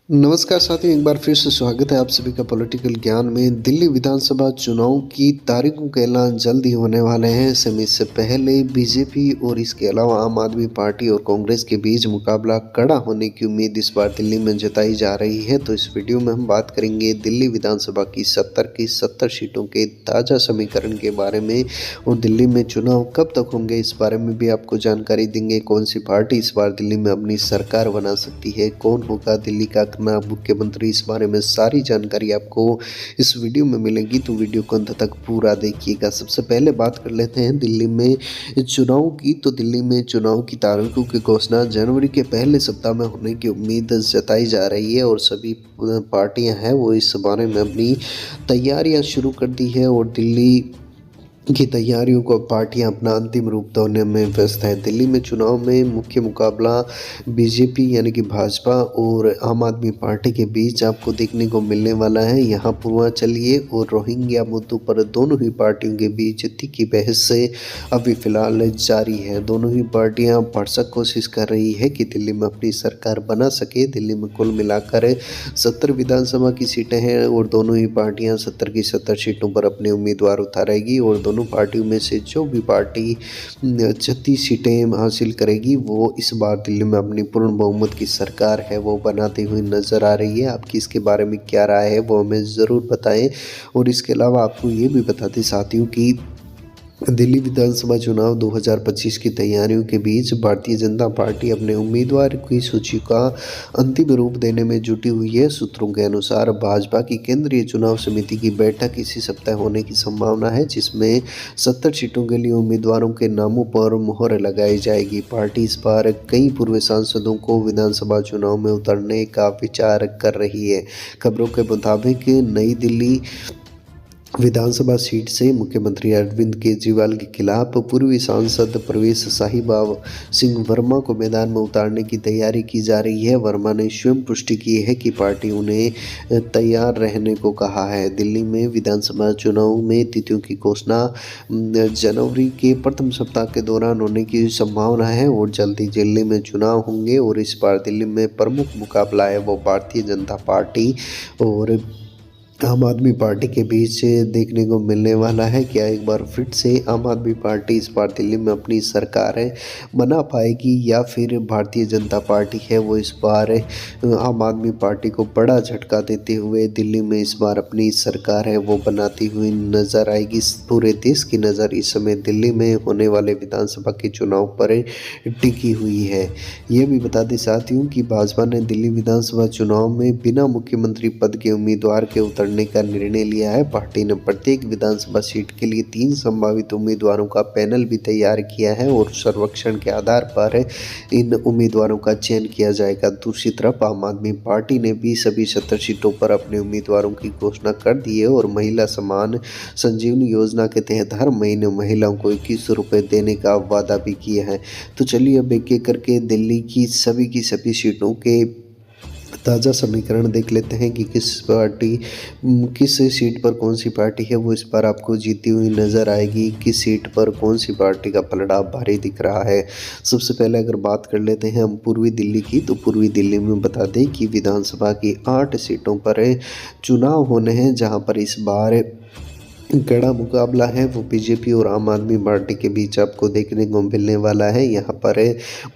नमस्कार साथियों, एक बार फिर से स्वागत है आप सभी का पॉलिटिकल ज्ञान में। दिल्ली विधानसभा चुनाव की तारीखों के ऐलान जल्द ही होने वाले हैं। इससे पहले बीजेपी और इसके अलावा आम आदमी पार्टी और कांग्रेस के बीच मुकाबला कड़ा होने की उम्मीद इस बार दिल्ली में जताई जा रही है। तो इस वीडियो में हम बात करेंगे दिल्ली विधानसभा की 70 की 70 सीटों के ताज़ा समीकरण के बारे में और दिल्ली में चुनाव कब तक होंगे इस बारे में भी आपको जानकारी देंगे। कौन सी पार्टी इस बार दिल्ली में अपनी सरकार बना सकती है, कौन होगा दिल्ली का अगला मुख्यमंत्री, इस बारे में सारी जानकारी आपको इस वीडियो में मिलेगी। तो वीडियो को अंत तक पूरा देखिएगा। सबसे पहले बात कर लेते हैं दिल्ली में चुनाव की। तो दिल्ली में चुनाव की तारीखों की घोषणा जनवरी के पहले सप्ताह में होने की उम्मीद जताई जा रही है और सभी पार्टियां हैं वो इस बारे में अपनी तैयारियां शुरू कर दी है और दिल्ली की तैयारियों को पार्टियां अपना अंतिम रूप देने में व्यस्त है। दिल्ली में चुनाव में मुख्य मुकाबला बीजेपी यानी कि भाजपा और आम आदमी पार्टी के बीच आपको देखने को मिलने वाला है। यहाँ पूर्वांचलीय और रोहिंग्या मुद्दों पर दोनों ही पार्टियों के बीच तीखी बहस से अभी फिलहाल जारी है। दोनों ही पार्टियां भरसक कोशिश कर रही है कि दिल्ली में अपनी सरकार बना सके। दिल्ली में कुल मिलाकर 70 विधानसभा की सीटें हैं और दोनों ही पार्टियां 70 की 70 सीटों पर अपने उम्मीदवार उतारेगी और दोनों पार्टियों में से जो भी पार्टी 36 सीटें हासिल करेगी वो इस बार दिल्ली में अपनी पूर्ण बहुमत की सरकार है वो बनाती हुई नजर आ रही है। आपकी इसके बारे में क्या राय है वो हमें ज़रूर बताएं। और इसके अलावा आपको ये भी बताते साथियों कि दिल्ली विधानसभा चुनाव 2025 की तैयारियों के बीच भारतीय जनता पार्टी अपने उम्मीदवार की सूची का अंतिम रूप देने में जुटी हुई है। सूत्रों के अनुसार भाजपा की केंद्रीय चुनाव समिति की बैठक इसी सप्ताह होने की संभावना है, जिसमें 70 सीटों के लिए उम्मीदवारों के नामों पर मुहर लगाई जाएगी। पार्टी इस बार कई पूर्व सांसदों को विधानसभा चुनाव में उतारने का विचार कर रही है। खबरों के मुताबिक नई दिल्ली विधानसभा सीट से मुख्यमंत्री अरविंद केजरीवाल के खिलाफ पूर्वी सांसद प्रवेश साहिबाव सिंह वर्मा को मैदान में उतारने की तैयारी की जा रही है। वर्मा ने स्वयं पुष्टि की है कि पार्टी उन्हें तैयार रहने को कहा है। दिल्ली में विधानसभा चुनाव में तिथियों की घोषणा जनवरी के प्रथम सप्ताह के दौरान होने की संभावना है और जल्दी दिल्ली में चुनाव होंगे। और इस बार दिल्ली में प्रमुख मुकाबला है वो भारतीय जनता पार्टी और आम आदमी पार्टी के बीच देखने को मिलने वाला है। क्या एक बार फिर से आम आदमी पार्टी इस बार दिल्ली में अपनी सरकार बना पाएगी या फिर भारतीय जनता पार्टी है वो इस बार आम आदमी पार्टी को बड़ा झटका देते हुए दिल्ली में इस बार अपनी सरकार है वो बनाती हुई नजर आएगी। पूरे देश की नज़र इस समय दिल्ली में होने वाले विधानसभा के चुनाव पर टिकी हुई है। ये भी बता दें साथियों कि भाजपा ने दिल्ली विधानसभा चुनाव में बिना मुख्यमंत्री पद के उम्मीदवार के उतरने का निर्णय लिया है। पार्टी ने प्रत्येक विधानसभा सीट के लिए 3 संभावित उम्मीदवारों का पैनल भी तैयार किया है और सर्वेक्षण के आधार पर इन उम्मीदवारों का चयन किया जाएगा। दूसरी तरफ आम आदमी पार्टी ने भी सभी 70 सीटों पर अपने उम्मीदवारों की घोषणा कर दी है और महिला सम्मान संजीवनी योजना के तहत हर महीने महिलाओं को 2100 रुपये देने का वादा भी किया है। तो चलिए अब एक एक करके दिल्ली की सभी सीटों के ताज़ा समीकरण देख लेते हैं कि किस सीट पर कौन सी पार्टी है वो इस बार आपको जीती हुई नज़र आएगी, किस सीट पर कौन सी पार्टी का पलड़ा भारी दिख रहा है। सबसे पहले अगर बात कर लेते हैं हम पूर्वी दिल्ली की, तो पूर्वी दिल्ली में बता दें कि विधानसभा की 8 सीटों पर चुनाव होने हैं, जहां पर इस बार कड़ा मुकाबला है वो बीजेपी और आम आदमी पार्टी के बीच आपको देखने को मिलने वाला है। यहाँ पर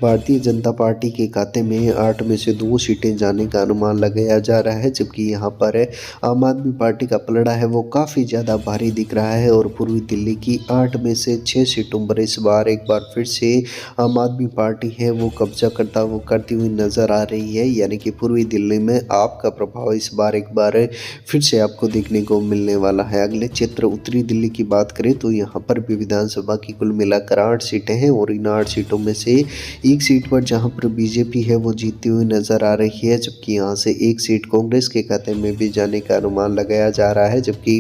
भारतीय जनता पार्टी के खाते में 8 में से 2 सीटें जाने का अनुमान लगाया जा रहा है, जबकि यहाँ पर आम आदमी पार्टी का पलड़ा है वो काफ़ी ज़्यादा भारी दिख रहा है और पूर्वी दिल्ली की 8 में से 6 सीटों पर इस बार एक बार फिर से आम आदमी पार्टी है वो कब्जा करती हुई नज़र आ रही है। यानी कि पूर्वी दिल्ली में आपका प्रभाव इस बार एक बार फिर से आपको देखने को मिलने वाला है। अगले क्षेत्र उत्तरी दिल्ली की बात करें तो यहाँ पर भी विधानसभा की कुल मिलाकर 8 सीटें हैं और इन 8 सीटों में से एक सीट पर जहाँ पर बीजेपी है वो जीतती हुई नजर आ रही है, जबकि यहाँ से एक सीट कांग्रेस के खाते में भी जाने का अनुमान लगाया जा रहा है। जबकि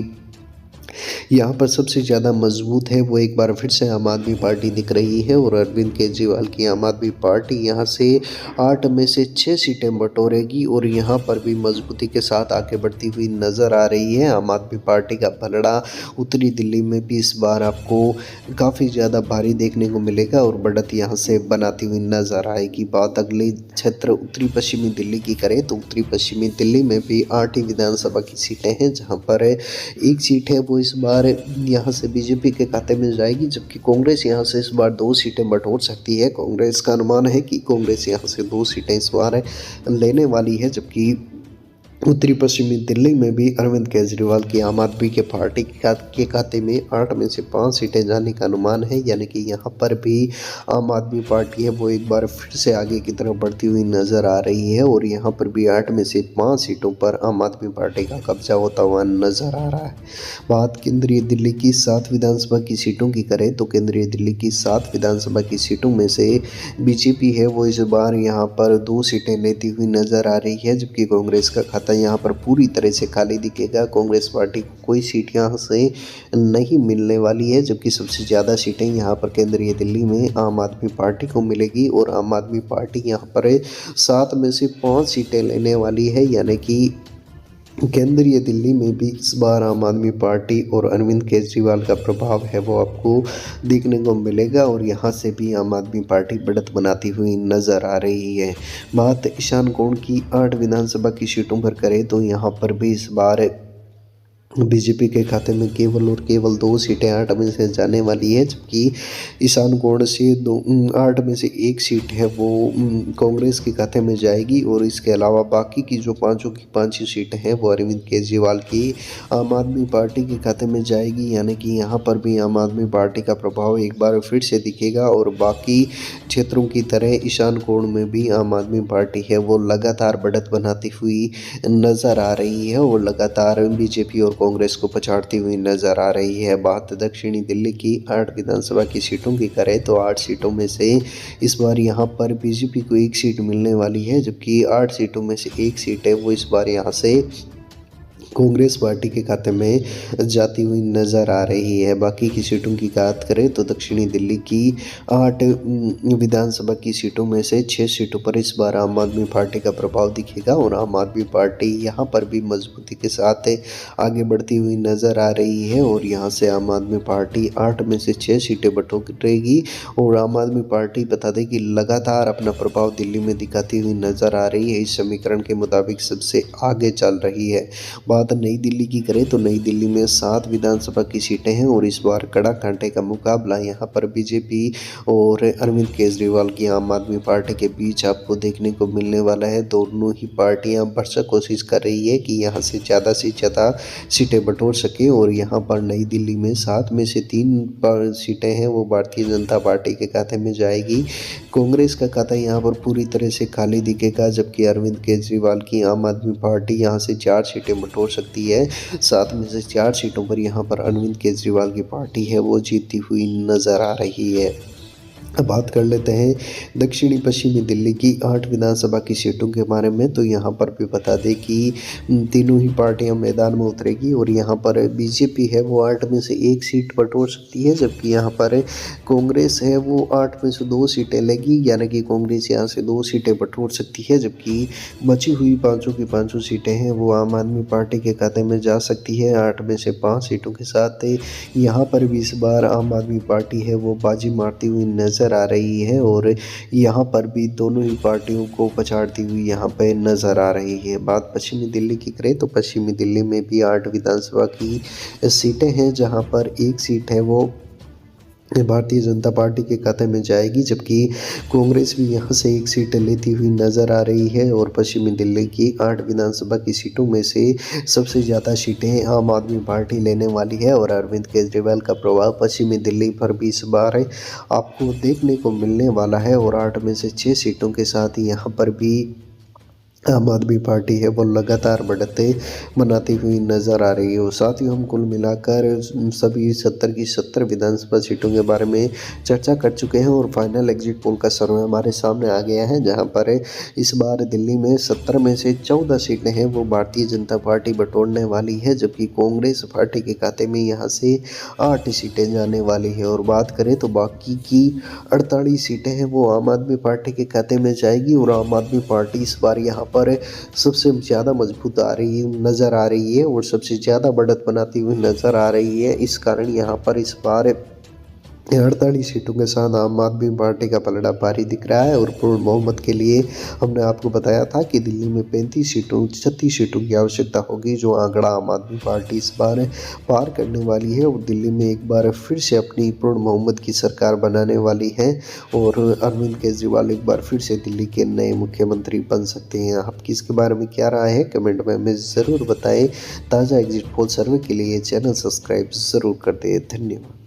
यहाँ पर सबसे ज़्यादा मजबूत है वो एक बार फिर से आम आदमी पार्टी दिख रही है और अरविंद केजरीवाल की आम आदमी पार्टी यहाँ से 8 में से 6 सीटें बटोरेगी और यहाँ पर भी मजबूती के साथ आगे बढ़ती हुई नज़र आ रही है। आम आदमी पार्टी का पलड़ा उत्तरी दिल्ली में भी इस बार आपको काफ़ी ज़्यादा भारी देखने को मिलेगा और बढ़त यहाँ से बनाती हुई नज़र आएगी। बात अगले क्षेत्र उत्तरी पश्चिमी दिल्ली की करें तो उत्तरी पश्चिमी दिल्ली में भी 8 ही विधानसभा की सीटें हैं, जहाँ पर एक सीट है वो इस बार यहाँ से बीजेपी के खाते में जाएगी, जबकि कांग्रेस यहाँ से इस बार 2 सीटें बटोर सकती है। कांग्रेस का अनुमान है कि कांग्रेस यहाँ से 2 सीटें इस बार लेने वाली है, जबकि उत्तरी पश्चिमी दिल्ली में भी अरविंद केजरीवाल की आम आदमी के पार्टी के खाते में 8 में से 5 सीटें जाने का अनुमान है। यानी कि यहाँ पर भी आम आदमी पार्टी है वो एक बार फिर से आगे की तरफ बढ़ती हुई नज़र आ रही है और यहाँ पर भी 8 में से 5 सीटों पर आम आदमी पार्टी का कब्जा होता हुआ नज़र आ रहा है। बात केंद्रीय दिल्ली की 7 विधानसभा की सीटों की करें तो केंद्रीय दिल्ली की 7 विधानसभा की सीटों में से बीजेपी है वो इस बार यहाँ पर 2 सीटें लेती हुई नज़र आ रही है, जबकि कांग्रेस का खाता यहाँ पर पूरी तरह से खाली दिखेगा। कांग्रेस पार्टी को कोई सीट यहाँ से नहीं मिलने वाली है, जबकि सबसे ज़्यादा सीटें यहाँ पर केंद्रीय दिल्ली में आम आदमी पार्टी को मिलेगी और आम आदमी पार्टी यहाँ पर 7 में से 5 सीटें लेने वाली है। यानी कि केंद्रीय दिल्ली में भी इस बार आम आदमी पार्टी और अरविंद केजरीवाल का प्रभाव है वो आपको देखने को मिलेगा और यहाँ से भी आम आदमी पार्टी बढ़त बनाती हुई नज़र आ रही है। बात ईशान कोण की 8 विधानसभा की सीटों पर करें तो यहाँ पर भी इस बार बीजेपी के खाते में केवल और केवल 2 सीटें 8 में से जाने वाली है, जबकि ईशान कोण से 8 में से 1 सीट है वो कांग्रेस के खाते में जाएगी और इसके अलावा बाकी की जो पाँचों की 5 ही सीटें हैं वो अरविंद केजरीवाल की आम आदमी पार्टी के खाते में जाएगी। यानी कि यहाँ पर भी आम आदमी पार्टी का प्रभाव एक बार फिर से दिखेगा और बाकी क्षेत्रों की तरह ईशान कोण में भी आम आदमी पार्टी है वो लगातार बढ़त बनाती हुई नज़र आ रही है और लगातार बीजेपी और कांग्रेस को पछाड़ती हुई नजर आ रही है। बात दक्षिणी दिल्ली की 8 विधानसभा की सीटों की करें तो 8 सीटों में से इस बार यहाँ पर बीजेपी को 1 सीट मिलने वाली है, जबकि 8 सीटों में से 1 सीट है वो इस बार यहाँ से कांग्रेस पार्टी के खाते में जाती हुई नज़र आ रही है। बाकी की सीटों की बात करें तो दक्षिणी दिल्ली की 8 विधानसभा की सीटों में से 6 सीटों पर इस बार आम आदमी पार्टी का प्रभाव दिखेगा और आम आदमी पार्टी यहाँ पर भी मजबूती के साथ आगे बढ़ती हुई नज़र आ रही है और यहाँ से आम आदमी पार्टी 8 में से 6 सीटें बटोरेगी और आम आदमी पार्टी बता दें कि लगातार अपना प्रभाव दिल्ली में दिखाती हुई नज़र आ रही है। इस समीकरण के मुताबिक सबसे आगे चल रही है। बात नई दिल्ली की करें तो नई दिल्ली में 7 विधानसभा की सीटें हैं और इस बार कड़ा कांटे का मुकाबला यहाँ पर बीजेपी और अरविंद केजरीवाल की आम आदमी पार्टी के बीच आपको देखने को मिलने वाला है। दोनों ही पार्टियां भरसक कोशिश कर रही है कि यहाँ से ज़्यादा सीटें बटोर सके और यहाँ पर नई दिल्ली में 7 में से 3 सीटें हैं वो भारतीय जनता पार्टी के खाते में जाएगी। कांग्रेस का खाता यहाँ पर पूरी तरह से खाली दिखेगा, जबकि अरविंद केजरीवाल की आम आदमी पार्टी यहाँ से 4 सीटें बटोर सकती है। 7 में से 4 सीटों पर यहाँ पर अरविंद केजरीवाल की पार्टी है वो जीतती हुई नज़र आ रही है। अब बात कर लेते हैं दक्षिणी पश्चिमी दिल्ली की 8 विधानसभा की सीटों के बारे में। तो यहाँ पर भी बता दें कि तीनों ही पार्टियां मैदान में उतरेगी और यहाँ पर बीजेपी है वो 8 में से 1 सीट बटोर सकती है, जबकि यहाँ पर कांग्रेस है वो 8 में से 2 सीटें लेगी। यानी कि कांग्रेस यहाँ से 2 सीटें बटोर सकती है, जबकि बची हुई पाँचों की पाँचों सीटें हैं वो आम आदमी पार्टी के खाते में जा सकती है 8 में से 5 सीटों के साथ। यहाँ पर भी इस बार आम आदमी पार्टी है वो बाजी मारती हुई नज़र आ रही है और यहाँ पर भी दोनों ही पार्टियों को पछाड़ती हुई यहाँ पे नज़र आ रही है। बात पश्चिमी दिल्ली की करें तो पश्चिमी दिल्ली में भी 8 विधानसभा की सीटें हैं, जहाँ पर 1 सीट है वो भारतीय जनता पार्टी के खाते में जाएगी, जबकि कांग्रेस भी यहाँ से 1 सीट लेती हुई नज़र आ रही है और पश्चिमी दिल्ली की 8 विधानसभा की सीटों में से सबसे ज़्यादा सीटें आम आदमी पार्टी लेने वाली है और अरविंद केजरीवाल का प्रभाव पश्चिमी दिल्ली पर भी इस बार आपको देखने को मिलने वाला है और 8 में से 6 सीटों के साथ ही यहाँ पर भी आम आदमी पार्टी है वो लगातार बढ़ते बनाती हुई नज़र आ रही है और साथ ही हम कुल मिलाकर सभी 70 की 70 विधानसभा सीटों के बारे में चर्चा कर चुके हैं और फाइनल एग्जिट पोल का सर्वे हमारे सामने आ गया है, जहां पर इस बार दिल्ली में 70 में से 14 सीटें हैं वो भारतीय जनता पार्टी बटोरने वाली है, जबकि कांग्रेस पार्टी के खाते में यहां से 8 सीटें जाने वाली है। और बात करें तो बाकी की 48 सीटें हैं वो आम आदमी पार्टी के खाते में जाएगी और आम आदमी पार्टी इस बार यहाँ पर सबसे ज़्यादा मजबूत आ रही नज़र आ रही है और सबसे ज़्यादा बढ़त बनाती हुई नज़र आ रही है। इस कारण यहाँ पर इस बार 48 सीटों के साथ आम आदमी पार्टी का पलड़ा भारी दिख रहा है और पूर्ण बहुमत के लिए हमने आपको बताया था कि दिल्ली में 36 सीटों की आवश्यकता होगी, जो आंकड़ा आम आदमी पार्टी इस बार पार करने वाली है और दिल्ली में एक बार फिर से अपनी पूर्ण बहुमत की सरकार बनाने वाली है और अरविंद केजरीवाल एक बार फिर से दिल्ली के नए मुख्यमंत्री बन सकते हैं। आपकी इसके बारे में क्या राय है, कमेंट में हमें ज़रूर बताएं। ताज़ा एग्जिट पोल सर्वे के लिए चैनल सब्सक्राइब ज़रूर कर दें। धन्यवाद।